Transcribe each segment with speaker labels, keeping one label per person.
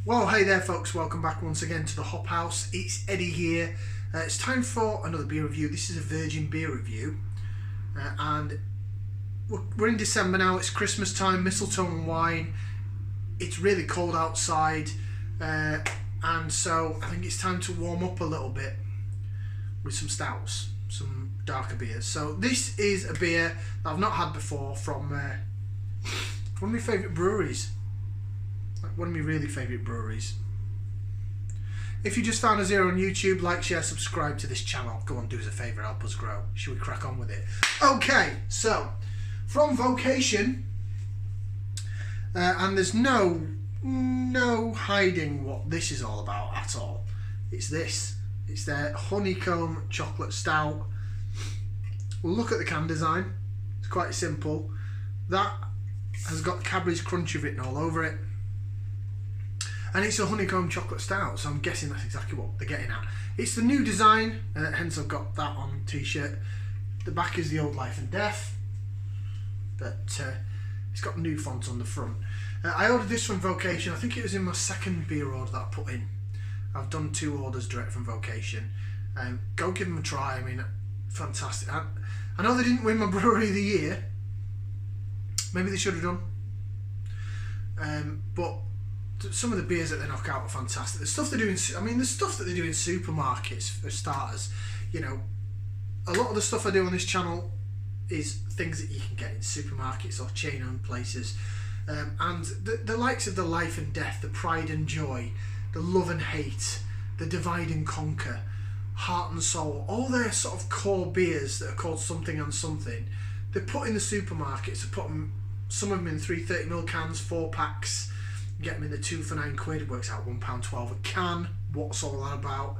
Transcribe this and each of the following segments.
Speaker 1: Well, hey there folks, welcome back once again to the Hop House. It's Eddie here. It's time for another beer review. This is a virgin beer review. And we're in December now, it's Christmas time, mistletoe and wine. It's really cold outside. And so I think it's time to warm up a little bit with some stouts, some darker beers. So this is a beer that I've not had before from one of my favourite breweries. One of my really favourite breweries. If you just found us here on YouTube, like, share, subscribe to this channel. Go on, do us a favour, help us grow. Should we crack on with it? Okay, so from Vocation, and there's no hiding what this is all about at all. It's this. It's their Honeycomb chocolate stout. We'll look at the can design. It's quite simple. That has got Cadbury's Crunchy written all over it. And it's a honeycomb chocolate stout, so I'm guessing that's exactly what they're getting at. It's the new design, hence I've got that on t-shirt. The back is the old Life and Death, but it's got new fonts on the front. I ordered this from Vocation. I think it was in my second beer order that I put in. I've done 2 orders direct from Vocation. Go give them a try. I mean, fantastic. I know they didn't win my Brewery of the Year. Maybe they should have done. But some of the beers that they knock out are fantastic. The stuff they do in, the stuff that they do in supermarkets, for starters, you know, a lot of the stuff I do on this channel is things that you can get in supermarkets or chain-owned places. And the likes of the Life and Death, the Pride and Joy, the Love and Hate, the Divide and Conquer, Heart and Soul, all their sort of core beers that are called something and something, they put in the supermarkets. They put them, some of them in 330ml cans, 4 packs. Get them in the 2 for £9, works out £1.12 a can. What's all that about?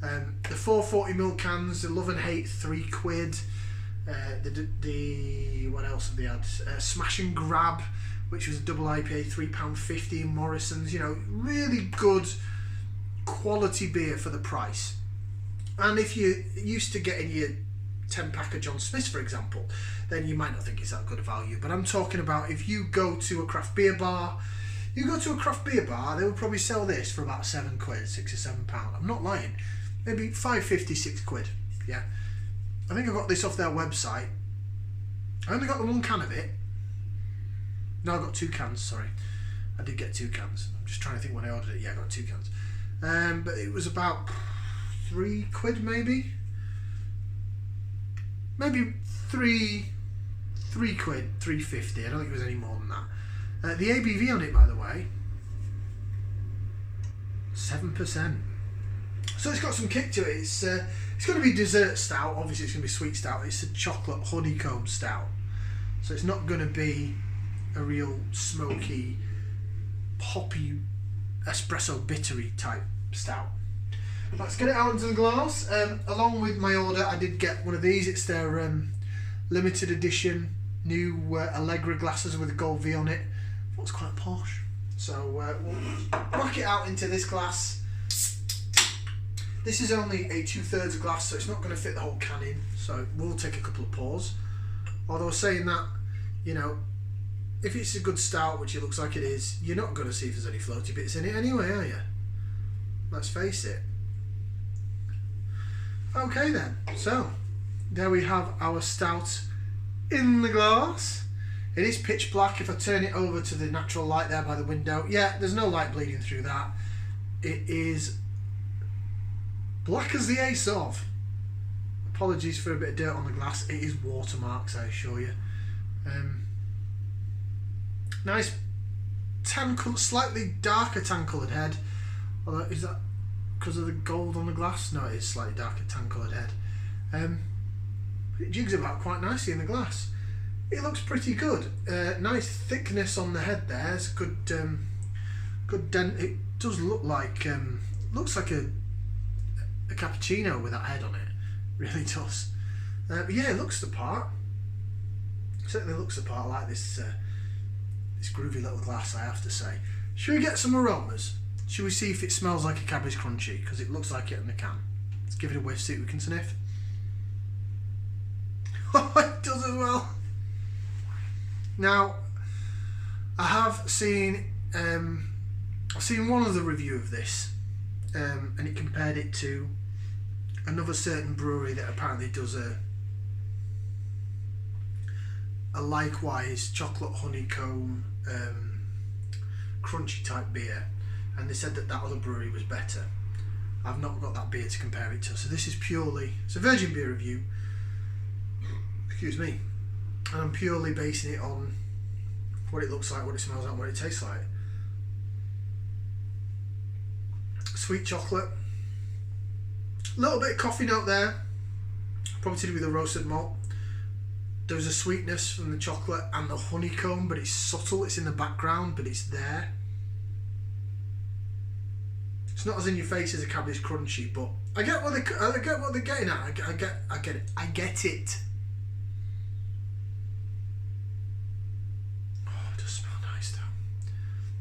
Speaker 1: The 440ml cans, the Love and Hate, £3. The what else have they had? Smash and Grab, which was a double IPA, £3.50 in Morrison's. You know, really good quality beer for the price. And if you're used to getting your 10-pack of John Smith's, for example, then you might not think it's that good a value. But I'm talking about if you go to a craft beer bar. You go to a craft beer bar, they will probably sell this for about £7, £6 or £7. I'm not lying. Maybe £5.50, £6. Yeah. I think I got this off their website. I only got the 1 can of it. No, I got 2 cans, sorry. I did get 2 cans. I'm just trying to think when I ordered it. Yeah, I got 2 cans. But it was about £3 maybe. Maybe £3, £3.50. I don't think it was any more than that. The ABV on it, by the way, 7%. So it's got some kick to it. It's going to be dessert stout. Obviously, it's going to be sweet stout. It's a chocolate honeycomb stout. So it's not going to be a real smoky, hoppy, espresso bittery type stout. Let's get it out into the glass. Along with my order, I did get one of these. It's their limited edition new Allegra glasses with a gold V on it. It's quite posh. So we'll whack it out into this glass. This is only a 2/3 glass, so it's not going to fit the whole can in. So we'll take a couple of pours. Although saying that, you know, if it's a good stout, which it looks like it is, you're not going to see if there's any floaty bits in it anyway, are you? Let's face it. Okay then. So there we have our stout in the glass. It is pitch black. If I turn it over to the natural light there by the window, yeah, there's no light bleeding through that. It is black as the ace of. Apologies for a bit of dirt on the glass. It is watermarks, I assure you. Nice tan colour, slightly darker tan coloured head. Although, is that because of the gold on the glass? No, it is slightly darker tan coloured head. It jigs about quite nicely in the glass. It looks pretty good. Nice thickness on the head there. It's good dent. It does look like looks like a cappuccino with that head on it. Really does. But yeah, it looks the part. Certainly looks the part. I like this this groovy little glass, I have to say. Should we get some aromas? Should we see if it smells like a Cadbury's Crunchy? Because it looks like it in the can. Let's give it a whiff, see what we can sniff. Oh, it does as well. Now, I have seen I've seen one other review of this, and it compared it to another certain brewery that apparently does a likewise chocolate honeycomb crunchy type beer, and they said that other brewery was better. I've not got that beer to compare it to, so this is purely, it's a virgin beer review, excuse me, and I'm purely basing it on what it looks like, what it smells like, what it tastes like. Sweet chocolate, a little bit of coffee note there, probably to do with the roasted malt. There's a sweetness from the chocolate and the honeycomb, but it's subtle, it's in the background, but it's there. It's not as in your face as a Cadbury's Crunchy, but I get what they're getting at. I get it. I get it. Oh, it does smell nice though.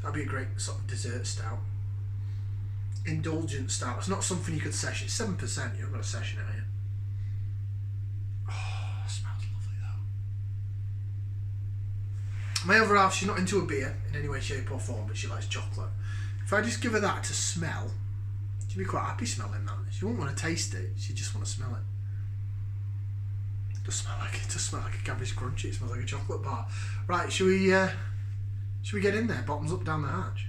Speaker 1: That'd be a great sort of dessert stout. Indulgent stout. It's not something you could session. 7%. You haven't got a session it, are you? Oh, it smells lovely though. My other half, she's not into a beer in any way, shape or form, but she likes chocolate. If I just give her that to smell, she'd be quite happy smelling that. She won't want to taste it, she'd just want to smell it. It does smell like a Cadbury's Crunchy, it smells like a chocolate bar. Right, should we get in there? Bottoms up down the hatch.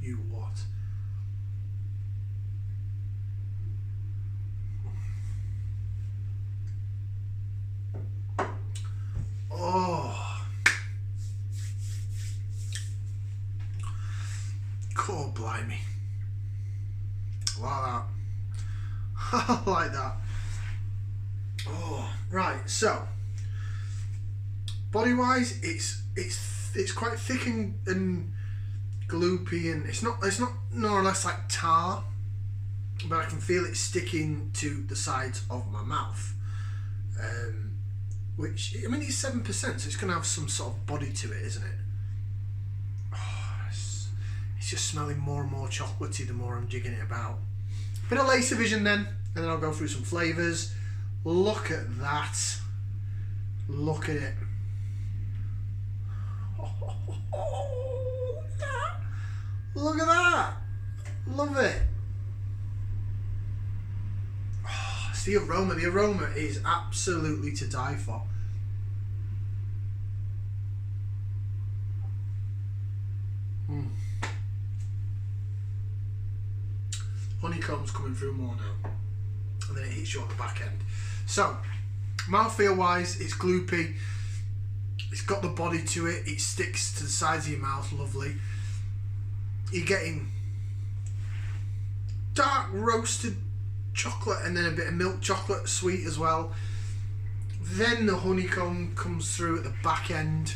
Speaker 1: You what? Oh, God blimey. Like that. I like that. Oh, right. So, body wise, it's quite thick and gloopy, and it's not more or less like tar, but I can feel it sticking to the sides of my mouth, which, I mean, it's 7%, so it's going to have some sort of body to it, isn't it? Oh, it's just smelling more and more chocolatey the more I'm jigging it about. Bit of lace vision then, and then I'll go through some flavours. Look at that. Look at it. Look at that. Love it. Oh, it's the aroma. The aroma is absolutely to die for. Honeycomb's coming through more now, and then it hits you on the back end. So, mouthfeel wise, it's gloopy. It's got the body to it. It sticks to the sides of your mouth, lovely. You're getting dark roasted chocolate and then a bit of milk chocolate, sweet as well. Then the honeycomb comes through at the back end.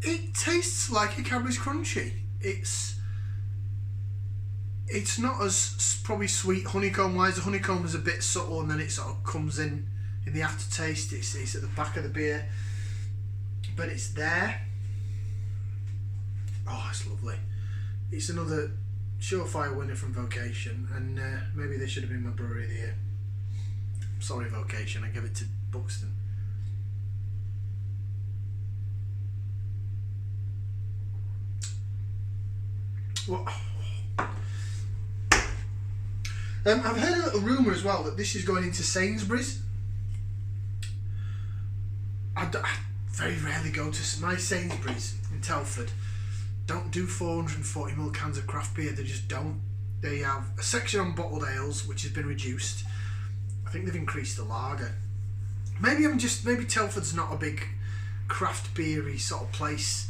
Speaker 1: It tastes like a Cadbury's Crunchy. It's not as probably sweet honeycomb wise. The honeycomb is a bit subtle, and then it sort of comes in the aftertaste. It's at the back of the beer, but it's there. Oh, it's lovely. It's another surefire winner from Vocation, and maybe they should have been my brewery of the year. Sorry, Vocation, I give it to Buxton. What? I've heard a little rumour as well that this is going into Sainsbury's. I very rarely go to my Sainsbury's in Telford. Don't do 440ml cans of craft beer. They just don't. They have a section on bottled ales, which has been reduced. I think they've increased the lager. Maybe Telford's not a big craft beery sort of place.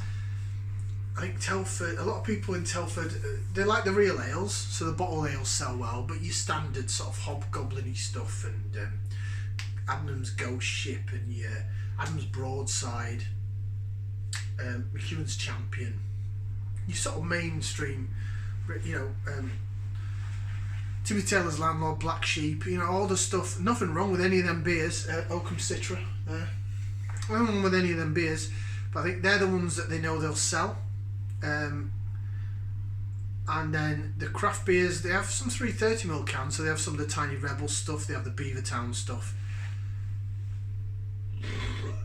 Speaker 1: I think Telford, a lot of people in Telford, they like the real ales, so the bottled ales sell well, but your standard sort of hobgoblin-y stuff, and Adnams Ghost Ship, and your Adnams Broadside, McEwen's Champion, your sort of mainstream, Timmy Taylor's Landlord, Black Sheep, all the stuff. Nothing wrong with any of them beers. Oakham Citra, nothing wrong with any of them beers, But I think they're the ones that they know they'll sell. And then the craft beers, they have some 330ml cans, so they have some of the Tiny Rebel stuff, they have the Beavertown stuff.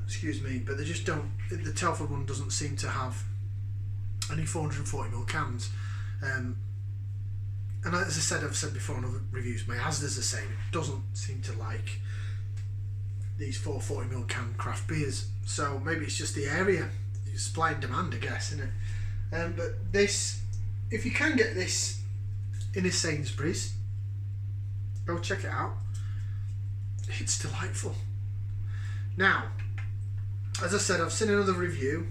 Speaker 1: Excuse me, but they just don't, the Telford one doesn't seem to have any 440ml cans. And as I said, I've said before in other reviews, my Asda's the same, it doesn't seem to like these 440ml can craft beers. So maybe it's just the area, supply and demand, I guess, isn't it? But this, if you can get this in a Sainsbury's, go check it out. It's delightful. Now, as I said, I've seen another review.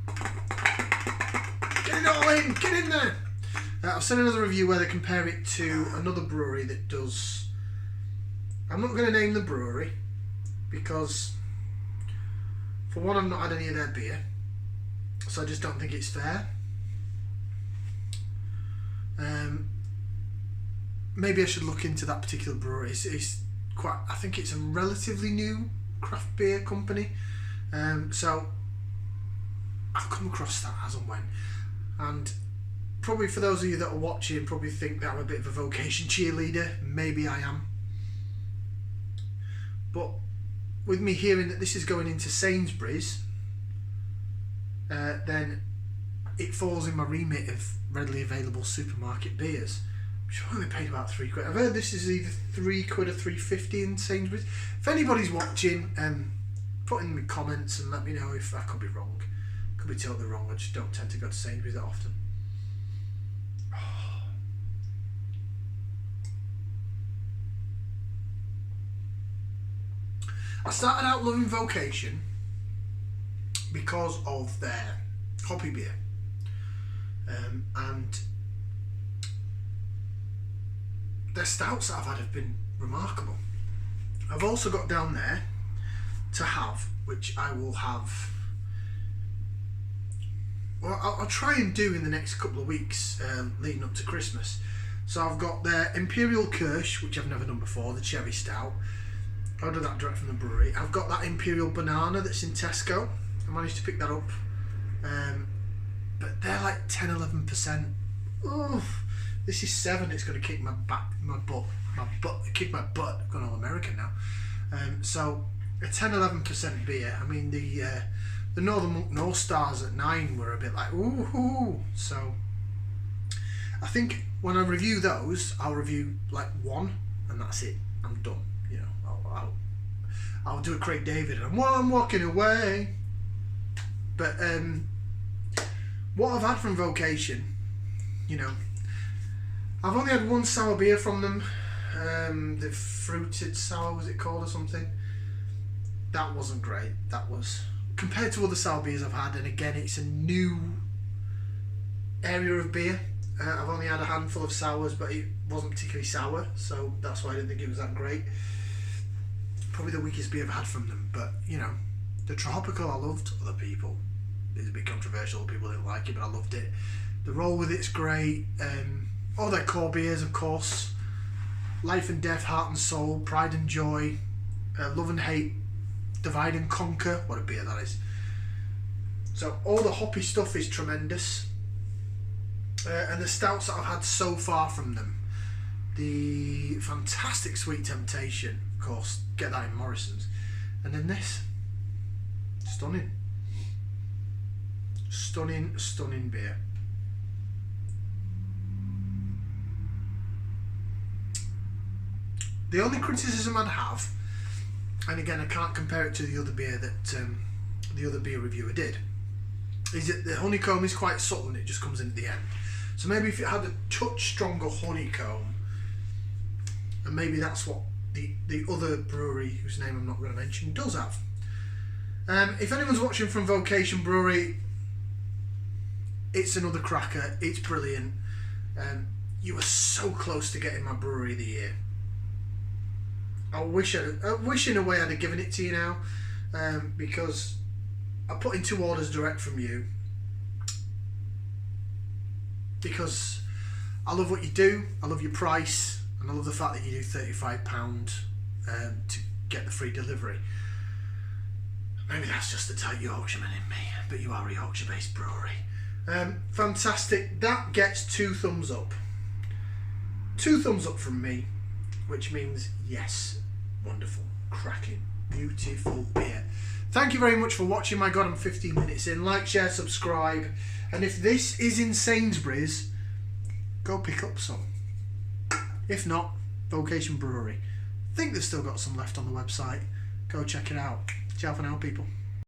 Speaker 1: Get it all in! Get in there! I've seen another review where they compare it to another brewery that does... I'm not going to name the brewery because, for one, I've not had any of their beer, so I just don't think it's fair. Maybe I should look into that particular brewery. It's quite, I think it's a relatively new craft beer company, so I'll come across that as and when. And probably for those of you that are watching, probably think that I'm a bit of a Vocation cheerleader. Maybe I am, but with me hearing that this is going into Sainsbury's, then it falls in my remit of readily available supermarket beers, which I've only paid about £3. I've heard this is either £3 or £3.50 in Sainsbury's. If anybody's watching, put in the comments and let me know if I could be wrong. Could be totally wrong. I just don't tend to go to Sainsbury's that often. I started out loving Vocation because of their hoppy beer, and their stouts that I've had have been remarkable. I've also got down there to have, which I will have, well, I'll try and do in the next couple of weeks leading up to Christmas. So I've got their Imperial Kirsch, which I've never done before, the cherry stout. I ordered that direct from the brewery. I've got that Imperial Banana that's in Tesco. I managed to pick that up. But they're like 10-11%. Oh, this is 7. It's going to kick my butt. Kick my butt. I've gone all American now. So a 10-11% beer. I mean, the Northern Monk North Stars at 9 were a bit like ooh. So I think when I review those, I'll review like 1, and that's it. I'm done. You know, I'll do a Craig David and I'm walking away. But what I've had from Vocation, you know, I've only had one sour beer from them. The fruited sour, was it called, or something? That wasn't great. That was, compared to other sour beers I've had, and again, it's a new area of beer. I've only had a handful of sours, but it wasn't particularly sour, so that's why I didn't think it was that great. Probably the weakest beer I've had from them, but you know, the tropical I loved. Other people, it's a bit controversial, people didn't like it, but I loved it. The roll with it's great. All their core beers, of course. Life and Death, Heart and Soul, Pride and Joy, Love and Hate, Divide and Conquer. What a beer that is. So all the hoppy stuff is tremendous. And the stouts that I've had so far from them, the fantastic Sweet Temptation, of course, get that in Morrison's, and then this, stunning beer. The only criticism I'd have, and again I can't compare it to the other beer that the other beer reviewer did, is that the honeycomb is quite subtle and it just comes in at the end. So maybe if it had a touch stronger honeycomb, and maybe that's what the other brewery, whose name I'm not going to mention, does have. If anyone's watching from Vocation Brewery, it's another cracker. It's brilliant. You were so close to getting my brewery of the year. I wish in a way I'd have given it to you now, because I put in 2 orders direct from you because I love what you do, I love your price, and I love the fact that you do £35 to get the free delivery. Maybe that's just the tight Yorkshireman in me, but you are a Yorkshire-based brewery. Fantastic. That gets 2 thumbs up. 2 thumbs up from me, which means yes, wonderful, cracking, beautiful beer. Thank you very much for watching. My God, I'm 15 minutes in. Like, share, subscribe, and if this is in Sainsbury's, go pick up some. If not, Vocation Brewery. I think they've still got some left on the website. Go check it out. Ciao for now, people.